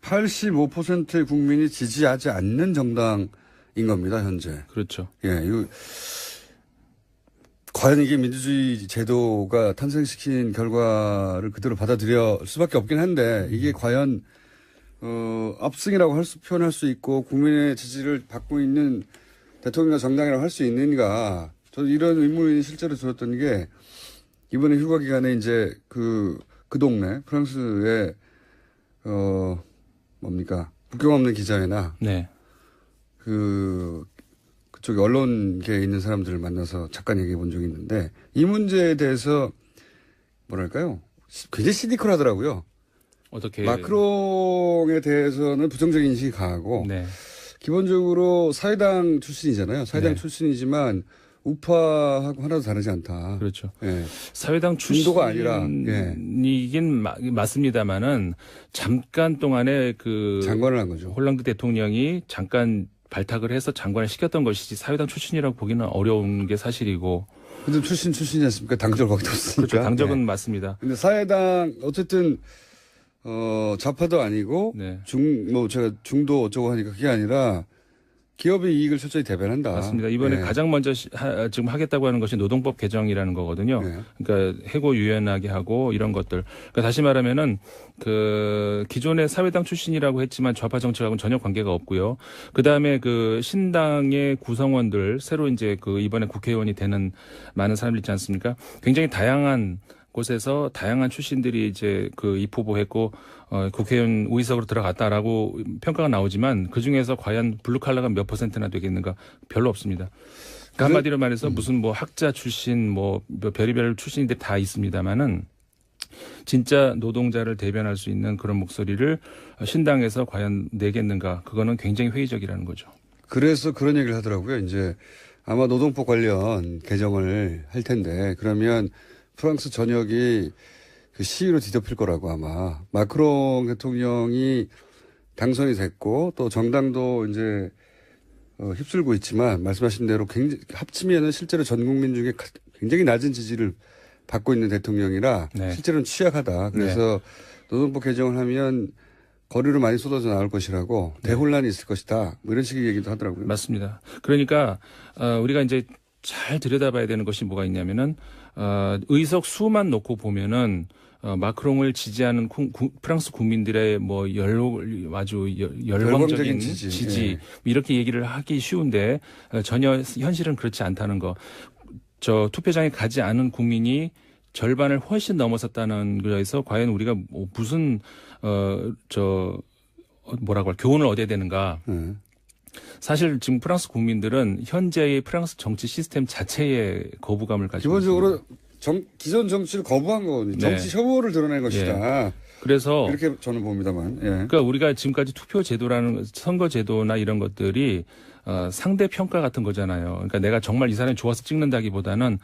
85%의 국민이 지지하지 않는 정당인 겁니다, 현재. 그렇죠. 예, 과연 이게 민주주의 제도가 탄생시킨 결과를 그대로 받아들여 수밖에 없긴 한데 이게 과연 압승이라고 표현할 수 있고 국민의 지지를 받고 있는 대통령과 정당이라고 할 수 있는가. 저는 이런 의문이 실제로 들었던 게 이번에 휴가 기간에 이제 그 동네 프랑스의 국경 없는 기자회나 네. 그쪽에 언론계에 있는 사람들을 만나서 잠깐 얘기해 본 적이 있는데 이 문제에 대해서 뭐랄까요? 굉장히 시니컬하더라고요. 어떻게 마크롱에 대해서는 부정적인 인식이 강하고 네. 기본적으로 사회당 출신이잖아요. 사회당 네. 출신이지만 우파하고 하나도 다르지 않다. 그렇죠. 예. 사회당 중도가 아니라, 출신이긴 맞습니다만은 잠깐 동안에 장관을 한 거죠. 홀랑드 대통령이 잠깐 발탁을 해서 장관을 시켰던 것이지 사회당 출신이라고 보기는 어려운 게 사실이고. 근데 출신이지 않습니까? 당적을 거기다 없으니까. 그렇죠. 당적은 맞습니다. 근데 사회당 어쨌든 좌파도 아니고 네. 제가 중도 어쩌고 하니까 그게 아니라 기업의 이익을 철저히 대변한다. 맞습니다. 이번에 가장 먼저 지금 하겠다고 하는 것이 노동법 개정이라는 거거든요. 네. 그러니까 해고 유연하게 하고 이런 것들. 그러니까 다시 말하면은 기존의 사회당 출신이라고 했지만 좌파 정책하고는 전혀 관계가 없고요. 그다음에 신당의 구성원들 새로 이제 이번에 국회의원이 되는 많은 사람들 있지 않습니까? 굉장히 다양한 곳에서 다양한 출신들이 이제 입후보했고 국회의원 의석으로 들어갔다라고 평가가 나오지만 그 중에서 과연 블루칼라가 몇 %나 되겠는가? 별로 없습니다. 그러니까 한마디로 말해서 무슨 학자 출신 별의별 출신들이 다 있습니다만은 진짜 노동자를 대변할 수 있는 그런 목소리를 신당에서 과연 내겠는가? 그거는 굉장히 회의적이라는 거죠. 그래서 그런 얘기를 하더라고요. 이제 아마 노동법 관련 개정을 할 텐데 그러면 프랑스 전역이 시위로 뒤덮일 거라고 아마 마크롱 대통령이 당선이 됐고 또 정당도 이제 휩쓸고 있지만 말씀하신 대로 합치면은 실제로 전 국민 중에 굉장히 낮은 지지를 받고 있는 대통령이라 네. 실제로는 취약하다. 그래서 노동법 개정을 하면 거리로 많이 쏟아져 나올 것이라고 대혼란이 있을 것이다. 뭐 이런 식의 얘기도 하더라고요. 맞습니다. 그러니까 우리가 이제 잘 들여다봐야 되는 것이 뭐가 있냐면은 의석 수만 놓고 보면은 마크롱을 지지하는 프랑스 국민들의 아주 열광적인 지지 이렇게 얘기를 하기 쉬운데 전혀 현실은 그렇지 않다는 거. 투표장에 가지 않은 국민이 절반을 훨씬 넘어섰다는 거에서 과연 우리가 무슨 교훈을 얻어야 되는가? 네. 사실 지금 프랑스 국민들은 현재의 프랑스 정치 시스템 자체에 거부감을 가지고 기본적으로 있습니다. 기존 정치를 거부한 거거든요. 네. 정치 혐오를 드러낸 것이다. 그래서 이렇게 저는 봅니다만. 예. 그러니까 우리가 지금까지 투표 제도라는 선거 제도나 이런 것들이 상대 평가 같은 거잖아요. 그러니까 내가 정말 이 사람이 좋아서 찍는다기보다는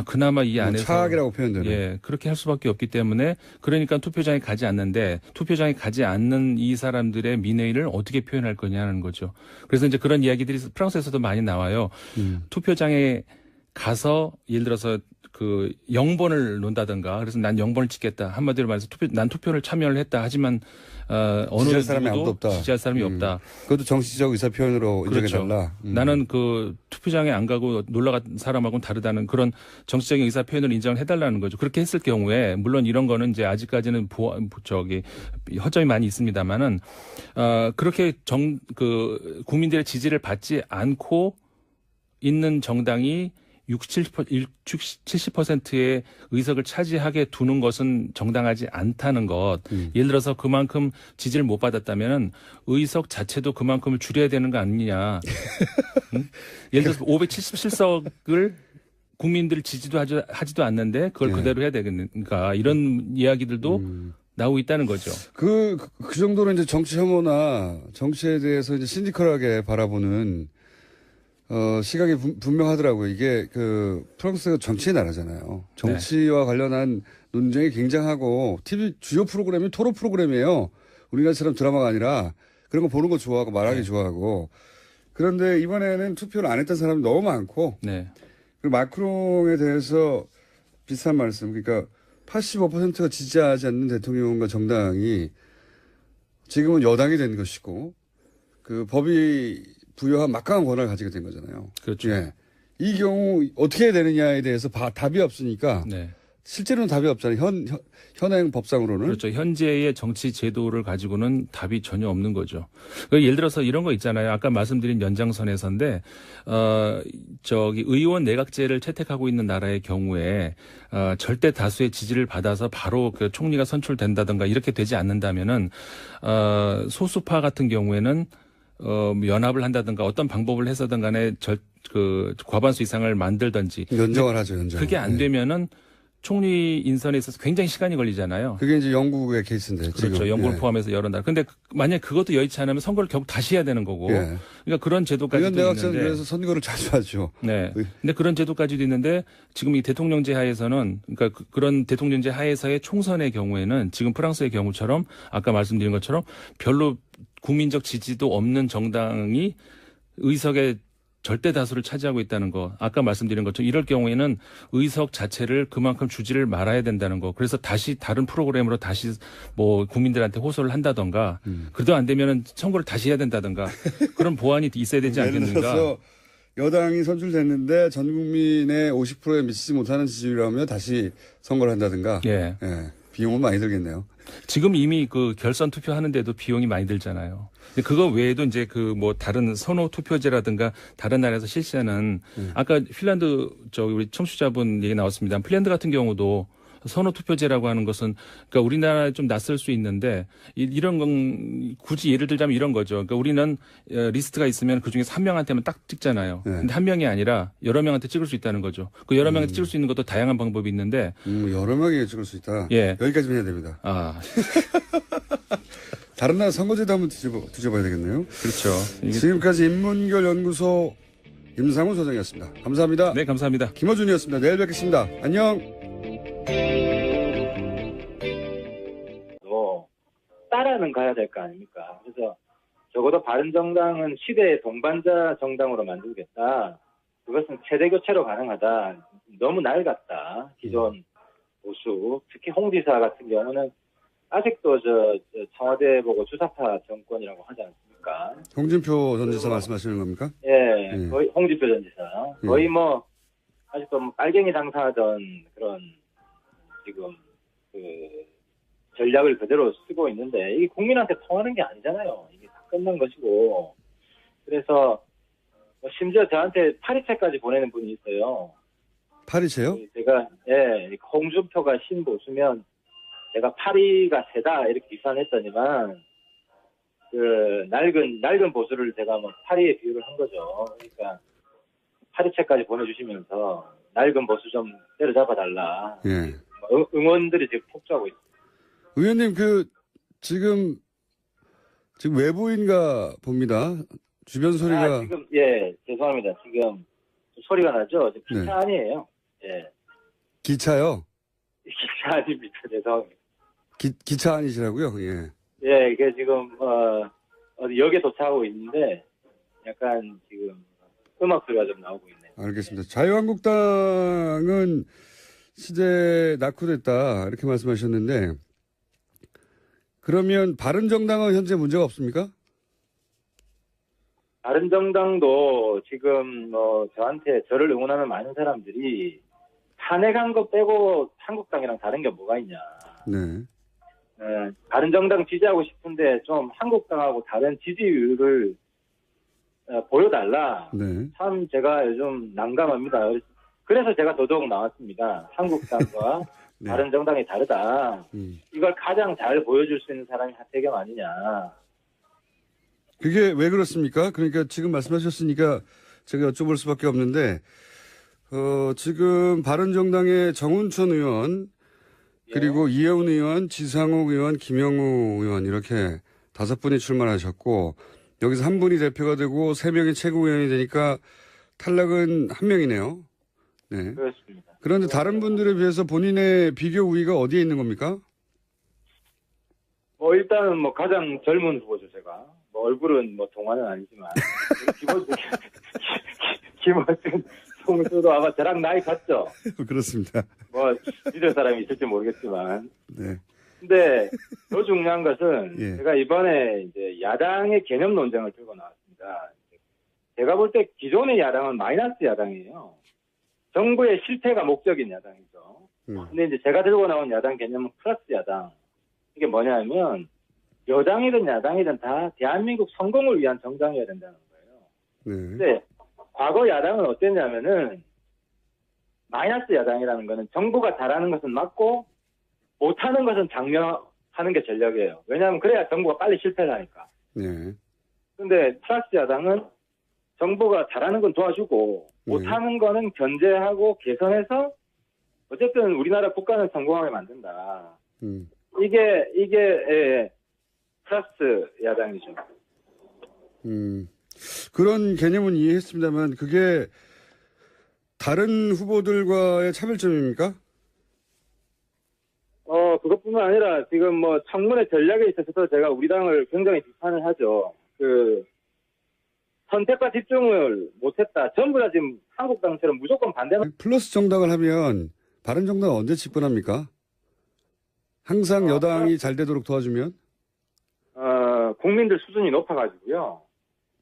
그나마 이 안에서 차악이라고 표현되는. 예, 그렇게 할 수밖에 없기 때문에 그러니까 투표장에 가지 않는데 투표장에 가지 않는 이 사람들의 민의를 어떻게 표현할 거냐는 거죠. 그래서 이제 그런 이야기들이 프랑스에서도 많이 나와요. 투표장에 가서 예를 들어서 그 영번을 논다든가 그래서 난 영번을 찍겠다 한마디로 말해서 난 투표를 참여를 했다 하지만 어느 지지할 사람이 아무도 없다. 지지할 사람이 없다. 그것도 정치적 의사 표현으로 그렇죠. 인정해달라. 나는 그 투표장에 안 가고 놀러 간 사람하고는 다르다는 그런 정치적인 의사 표현을 인정을 해달라는 거죠. 그렇게 했을 경우에 물론 이런 거는 이제 아직까지는 허점이 많이 있습니다만은 그렇게 국민들의 지지를 받지 않고 있는 정당이 70%의 의석을 차지하게 두는 것은 정당하지 않다는 것. 예를 들어서 그만큼 지지를 못 받았다면 의석 자체도 그만큼을 줄여야 되는 거 아니냐. 응? 예를 들어서 577석을 국민들 지지도 하지도 않는데 그걸 그대로 해야 되겠는가. 이런 이야기들도 나오고 있다는 거죠. 그 정도로 이제 정치 혐오나 정치에 대해서 이제 시니컬하게 바라보는 시각이 분명하더라고요. 이게 프랑스가 정치의 나라잖아요. 정치와 관련한 논쟁이 굉장하고 TV 주요 프로그램이 토론 프로그램이에요. 우리나라처럼 드라마가 아니라 그런 거 보는 거 좋아하고 말하기 좋아하고. 그런데 이번에는 투표를 안 했던 사람이 너무 많고. 네. 그리고 마크롱에 대해서 비슷한 말씀. 그러니까 85%가 지지하지 않는 대통령과 정당이 지금은 여당이 된 것이고 그 법이 부여한 막강한 권한을 가지게 된 거잖아요. 그렇죠. 예. 이 경우 어떻게 해야 되느냐에 대해서 답이 없으니까 네. 실제로는 답이 없잖아요. 현행 법상으로는. 그렇죠. 현재의 정치 제도를 가지고는 답이 전혀 없는 거죠. 예를 들어서 이런 거 있잖아요. 아까 말씀드린 연장선에서인데, 의원 내각제를 채택하고 있는 나라의 경우에, 절대 다수의 지지를 받아서 바로 그 총리가 선출된다든가 이렇게 되지 않는다면은, 소수파 같은 경우에는 연합을 한다든가 어떤 방법을 해서든 간에 과반수 이상을 만들든지. 연정을 하죠, 연정. 그게 안 되면은 총리 인선에 있어서 굉장히 시간이 걸리잖아요. 그게 이제 영국의 케이스인데. 그렇죠. 지금. 영국을 포함해서 여러 나라. 근데 만약 그것도 여의치 않으면 선거를 결국 다시 해야 되는 거고. 예. 그러니까 그런 제도까지도 의원 내각제는 있는데. 그래서 선거를 자주 하죠. 네. 근데 그런 제도까지도 있는데 지금 이 대통령제 하에서는 그러니까 그런 대통령제 하에서의 총선의 경우에는 지금 프랑스의 경우처럼 아까 말씀드린 것처럼 별로 국민적 지지도 없는 정당이 의석의 절대 다수를 차지하고 있다는 거. 아까 말씀드린 것처럼 이럴 경우에는 의석 자체를 그만큼 주지를 말아야 된다는 거. 그래서 다시 다른 프로그램으로 다시 국민들한테 호소를 한다던가. 그래도 안 되면은 선거를 다시 해야 된다던가. 그런 보완이 있어야 되지 않겠는가. 예를 들어서 여당이 선출됐는데 전 국민의 50%에 미치지 못하는 지지율이라면 다시 선거를 한다든가. 예. 예. 비용은 많이 들겠네요. 지금 이미 결선 투표하는데도 비용이 많이 들잖아요. 근데 그거 외에도 이제 다른 선호 투표제라든가 다른 나라에서 실시하는 아까 핀란드 우리 청취자분 얘기 나왔습니다. 핀란드 같은 경우도 선호 투표제라고 하는 것은 그러니까 우리나라에 좀 낯설 수 있는데 이런 건 굳이 예를 들자면 이런 거죠. 그러니까 우리는 리스트가 있으면 그중에서 한 명한테만 딱 찍잖아요. 근데 한 명이 아니라 여러 명한테 찍을 수 있다는 거죠. 그 여러 명한테 찍을 수 있는 것도 다양한 방법이 있는데 여러 명이 찍을 수 있다. 예. 여기까지만 해야 됩니다. 다른 나라 선거제도 한번 뒤져봐야 되겠네요. 그렇죠. 지금까지 인문결연구소 임상훈 소장이었습니다. 감사합니다. 네, 감사합니다. 김어준이었습니다. 내일 뵙겠습니다. 안녕. 따라는 가야 될 거 아닙니까? 그래서 적어도 바른정당은 시대의 동반자 정당으로 만들겠다. 그것은 세대 교체로 가능하다. 너무 낡았다. 기존 보수, 특히 홍 지사 같은 경우는 아직도 청와대 보고 주사파 정권이라고 하지 않습니까? 홍준표 전 지사 말씀하시는 겁니까? 예, 거의 홍준표 전 지사. 거의 아직도 빨갱이 당사하던 그런 지금 전략을 그대로 쓰고 있는데 이게 국민한테 통하는 게 아니잖아요. 이게 다 끝난 것이고. 그래서 심지어 저한테 파리채까지 보내는 분이 있어요. 파리채요? 제가 홍준표가 신보수면 제가 파리가 세다 이렇게 비판했더니만 낡은 보수를 제가 뭐 파리에 비유를 한 거죠. 그러니까 파리채까지 보내주시면서 낡은 보수 좀 때려잡아달라. 예. 응원들이 지금 폭주하고 있습니다. 의원님, 지금 외부인가 봅니다. 주변 소리가. 지금, 죄송합니다. 지금 소리가 나죠? 지금 기차 아니에요. 예. 기차요? 기차 아닙니다. 죄송합니다. 기차 아니시라고요? 예. 예, 이게 지금, 어디 역에 도착하고 있는데, 약간 지금 음악 소리가 좀 나오고 있네요. 알겠습니다. 자유한국당은 시대 낙후됐다. 이렇게 말씀하셨는데, 그러면 바른정당은 현재 문제가 없습니까? 바른정당도 지금 저한테 저를 응원하는 많은 사람들이 탄핵한 거 빼고 한국당이랑 다른 게 뭐가 있냐. 네. 바른정당 지지하고 싶은데 좀 한국당하고 다른 지지율을 보여달라. 네. 참 제가 요즘 난감합니다. 그래서 제가 더더욱 나왔습니다. 한국당과 네. 바른정당이 다르다. 이걸 가장 잘 보여줄 수 있는 사람이 하태경 아니냐. 그게 왜 그렇습니까? 그러니까 지금 말씀하셨으니까 제가 여쭤볼 수밖에 없는데, 지금 바른정당의 정운천 의원, 그리고 이혜훈 의원, 지상욱 의원, 김영우 의원 이렇게 5분이 출마하셨고, 여기서 한 분이 대표가 되고 3명이 최고위원이 되니까 탈락은 1명이네요. 네. 그렇습니다. 그런데 다른 분들에 비해서 본인의 비교 우위가 어디에 있는 겁니까? 일단은 가장 젊은 후보죠, 제가. 얼굴은 동안은 아니지만. 김어준, 송수도 아마 저랑 나이 같죠? 그렇습니다. 믿을 사람이 있을지 모르겠지만. 네. 근데 더 중요한 것은 예. 제가 이번에 이제 야당의 개념 논쟁을 들고 나왔습니다. 제가 볼 때 기존의 야당은 마이너스 야당이에요. 정부의 실패가 목적인 야당이죠. 근데 이제 제가 들고 나온 야당 개념은 플러스 야당. 이게 뭐냐면 여당이든 야당이든 다 대한민국 성공을 위한 정당이어야 된다는 거예요. 네. 근데 과거 야당은 어땠냐면은 마이너스 야당이라는 거는 정부가 잘하는 것은 맞고 못하는 것은 장려하는 게 전략이에요. 왜냐하면 그래야 정부가 빨리 실패를 하니까. 네. 근데 플러스 야당은 정부가 잘하는 건 도와주고 못하는 거는 견제하고 개선해서 어쨌든 우리나라 국가는 성공하게 만든다. 이게 플러스 야당이죠. 그런 개념은 이해했습니다만 그게 다른 후보들과의 차별점입니까? 그것뿐만 아니라 지금 청문회 전략에 있어서도 제가 우리 당을 굉장히 비판을 하죠. 선택과 집중을 못했다. 전부 다 지금 한국당처럼 무조건 반대는. 플러스 정당을 하면 바른정당은 언제 집권합니까? 항상 여당이 잘 되도록 도와주면? 국민들 수준이 높아가지고요.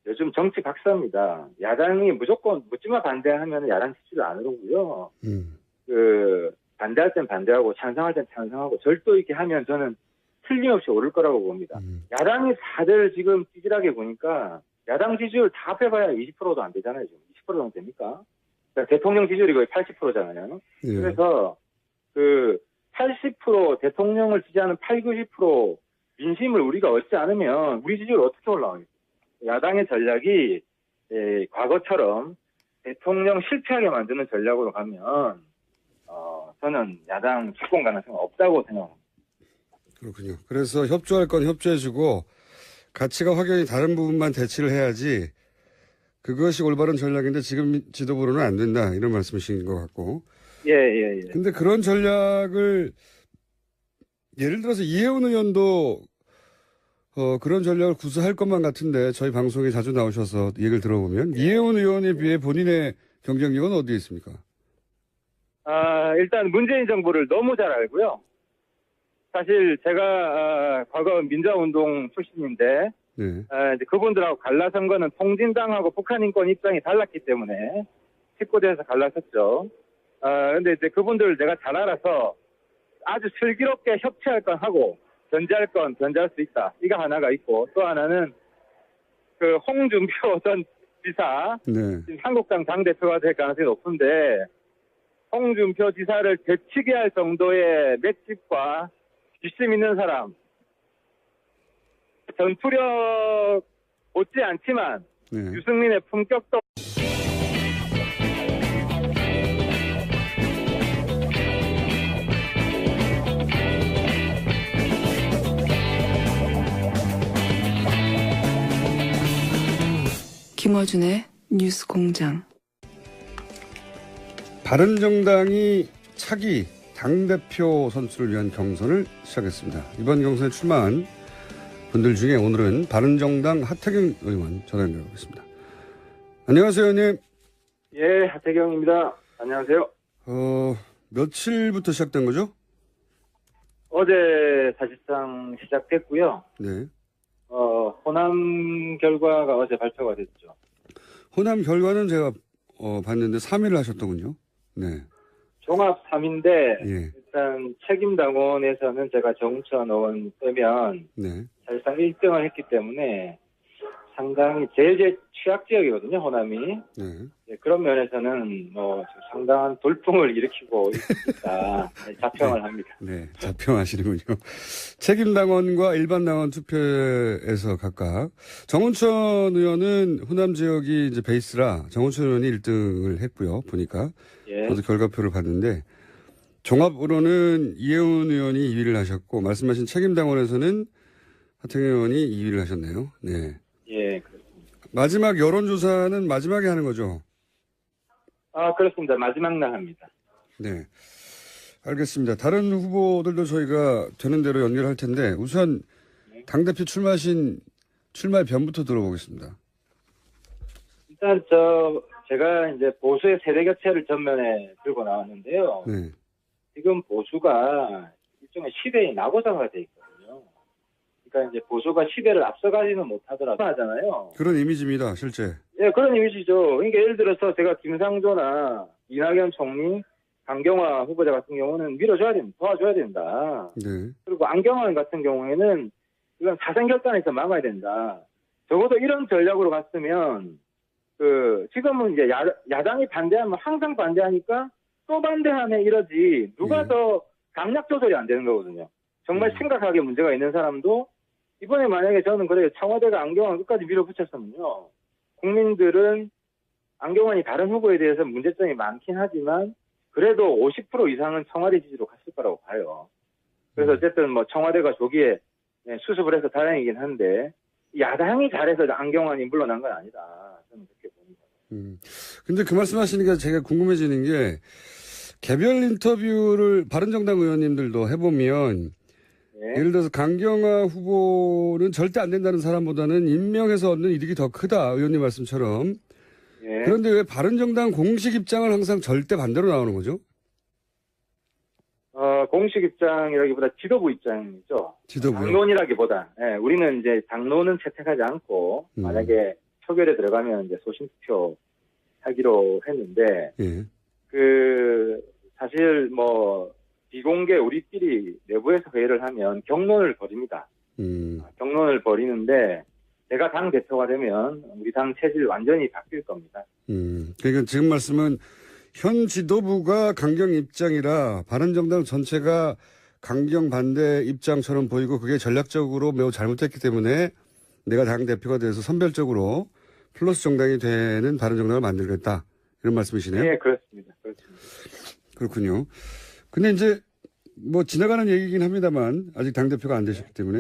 요즘 정치 박사입니다. 야당이 무조건 묻지마 반대하면 야당 지지를 안 오고요. 반대할 땐 반대하고 찬성할 땐 찬성하고 절도 있게 하면 저는 틀림없이 오를 거라고 봅니다. 야당이 다들 지금 찌질하게 보니까 야당 지지율 다 합해봐야 20%도 안 되잖아요. 지금 20% 정도 됩니까? 그러니까 대통령 지지율이 거의 80%잖아요. 예. 그래서 80% 대통령을 지지하는 80, 90% 민심을 우리가 얻지 않으면 우리 지지율 어떻게 올라가겠어요? 야당의 전략이 과거처럼 대통령 실패하게 만드는 전략으로 가면 저는 야당 집권 가능성은 없다고 생각합니다. 그렇군요. 그래서 협조할 건 협조해주고 가치가 확연히 다른 부분만 대치를 해야지 그것이 올바른 전략인데 지금 지도부로는 안 된다 이런 말씀이신 것 같고. 예. 근데 그런 전략을 예를 들어서 이혜훈 의원도 그런 전략을 구사할 것만 같은데 저희 방송에 자주 나오셔서 얘기를 들어보면 이혜훈 의원에 비해 본인의 경쟁력은 어디에 있습니까? 일단 문재인 정부를 너무 잘 알고요. 사실 제가 과거 민주화운동 출신인데 이제 그분들하고 갈라선 거는 통진당하고 북한 인권 입장이 달랐기 때문에 19대에서 갈라섰죠. 근데 이제 그분들을 내가 잘 알아서 아주 슬기롭게 협치할 건 하고 견제할 건 견제할 수 있다. 이거 하나가 있고 또 하나는 홍준표 전 지사 지금 한국당 당대표가 될 가능성이 높은데 홍준표 지사를 되치게 할 정도의 맷집과 뒷심 있는 사람 전투력 못지 않지만 네. 유승민의 품격도 김어준의 뉴스 공장. 바른정당이 차기 당대표 선출을 위한 경선을 시작했습니다. 이번 경선에 출마한 분들 중에 오늘은 바른정당 하태경 의원 전화 연결하겠습니다. 안녕하세요, 의원님. 예, 하태경입니다. 안녕하세요. 며칠부터 시작된 거죠? 어제 사실상 시작됐고요. 네. 호남 결과가 어제 발표가 됐죠. 호남 결과는 제가 봤는데 3위를 하셨더군요. 네. 종합 3인데 예. 일단 책임당원에서는 제가 정우천 의원 빼면 네. 사실상 1등을 했기 때문에 상당히 제일 취약 지역이거든요, 호남이. 네. 네, 그런 면에서는 상당한 돌풍을 일으키고 있다. 자평을 합니다. 네. 자평하시는군요. 책임당원과 일반당원 투표에서 각각 정운천 의원은 호남 지역이 이제 베이스라 정운천 의원이 1등을 했고요. 보니까 예. 저도 결과표를 봤는데 종합으로는 이혜훈 의원이 2위를 하셨고 말씀하신 책임당원에서는 하태경 의원이 2위를 하셨네요. 네. 예, 그렇습니다. 마지막 여론조사는 마지막에 하는 거죠? 그렇습니다. 마지막 날 합니다. 네. 알겠습니다. 다른 후보들도 저희가 되는 대로 연결할 텐데 우선 당대표 출마의 변부터 들어보겠습니다. 일단 제가 이제 보수의 세대 교체를 전면에 들고 나왔는데요. 네. 지금 보수가 일종의 시대의 낙오자가 돼 있거든요. 그러니까 이제 보수가 시대를 앞서가지는 못하더라도 하잖아요. 그런 이미지입니다, 실제. 예, 그런 이미지죠. 그러니까 예를 들어서 제가 김상조나 이낙연 총리, 강경화 후보자 같은 경우는 밀어줘야 됩니다. 도와줘야 된다. 네. 그리고 안경환 같은 경우에는 이건 사생결단에서 막아야 된다. 적어도 이런 전략으로 갔으면 지금은 이제 야당이 반대하면 항상 반대하니까 또 반대하네 이러지 누가 예. 더 강약 조절이 안 되는 거거든요. 정말 심각하게 문제가 있는 사람도 이번에 만약에 저는 그래요. 청와대가 안경환 끝까지 밀어붙였으면요. 국민들은 안경환이 다른 후보에 대해서 문제점이 많긴 하지만 그래도 50% 이상은 청와대 지지로 갔을 거라고 봐요. 그래서 어쨌든 청와대가 조기에 수습을 해서 다행이긴 한데 야당이 잘해서 안경환이 물러난 건 아니다. 저는 그렇게 봅니다. 근데 그 말씀하시니까 제가 궁금해지는 게 개별 인터뷰를 바른정당 의원님들도 해보면 네. 예를 들어서 강경화 후보는 절대 안 된다는 사람보다는 임명해서 얻는 이득이 더 크다. 의원님 말씀처럼. 네. 그런데 왜 바른정당 공식 입장을 항상 절대 반대로 나오는 거죠? 공식 입장이라기보다 지도부 입장이죠. 지도부요? 당론이라기보다. 예, 우리는 이제 당론은 채택하지 않고 만약에 표결에 들어가면 이제 소신투표 하기로 했는데 예. 사실 비공개 우리끼리 내부에서 회의를 하면 경론을 벌입니다. 경론을 벌이는데 제가 당 대표가 되면 우리 당 체질 완전히 바뀔 겁니다. 그러니까 지금 말씀은 현 지도부가 강경 입장이라 바른정당 전체가 강경 반대 입장처럼 보이고 그게 전략적으로 매우 잘못됐기 때문에 내가 당 대표가 돼서 선별적으로 플러스 정당이 되는 바른정당을 만들겠다. 이런 말씀이시네요. 네, 그렇습니다. 그렇군요. 근데 이제 지나가는 얘기긴 합니다만 아직 당 대표가 안 되셨기 때문에